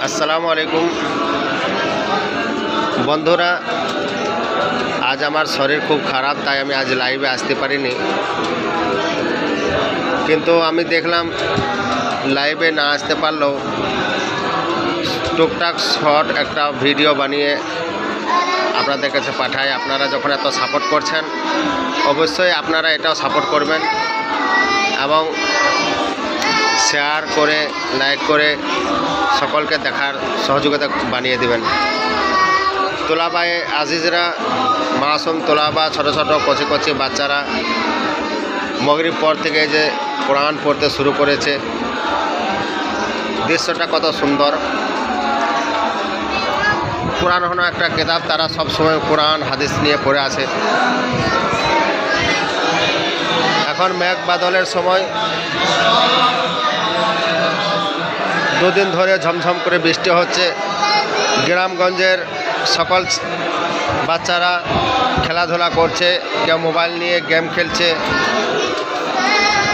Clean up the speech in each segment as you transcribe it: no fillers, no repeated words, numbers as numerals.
আসসালামু আলাইকুম বন্ধুরা, আজ আমার শরীর খুব খারাপ, তাই আমি আজ লাইভে আসতে পারিনি। কিন্তু আমি দেখলাম লাইভে না আসতে পারলেও টুকটাক শর্ট একটা ভিডিও বানিয়ে আপনাদের কাছে পাঠাই। আপনারা যখন এত সাপোর্ট করছেন, অবশ্যই আপনারা এটাও সাপোর্ট করবেন এবং শেয়ার করে লাইক করে সকলকে দেখার সহযোগিতা বানিয়ে দেবেন। তোলাবাই আজিজরা, মাসুম তোলাবা, ছোট ছোট কচি কচি বাচ্চারা মাগরিব পর থেকে যে কোরআন পড়তে শুরু করেছে, দৃশ্যটা কত সুন্দর। কোরআন হলো একটা কিতাব, তারা সবসময় কোরআন হাদিস নিয়ে পড়ে আছে। এখন মেঘ বাদলের সময়, দুদিন ধরে ঝমঝম করে বৃষ্টি হচ্ছে। গ্রামগঞ্জের সকল বাচ্চারা খেলাধুলা করছে, কেউ মোবাইল নিয়ে গেম খেলছে।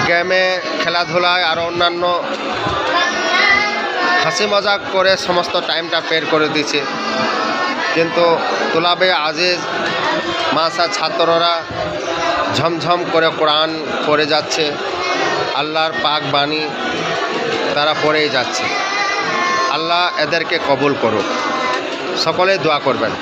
গেমে, খেলাধুলায় আর অন্যান্য হাসি মজাক করে সমস্ত টাইমটা বের করে দিচ্ছে। কিন্তু তোলাবে আজিজ মাসা ছাত্ররা ঝমঝম করে কোরআন পড়ে যাচ্ছে। আল্লাহর পাক বাণী তারা পড়েই যাচ্ছে। আল্লাহ এদেরকে কবুল করুক। সকলেই দোয়া করবেন।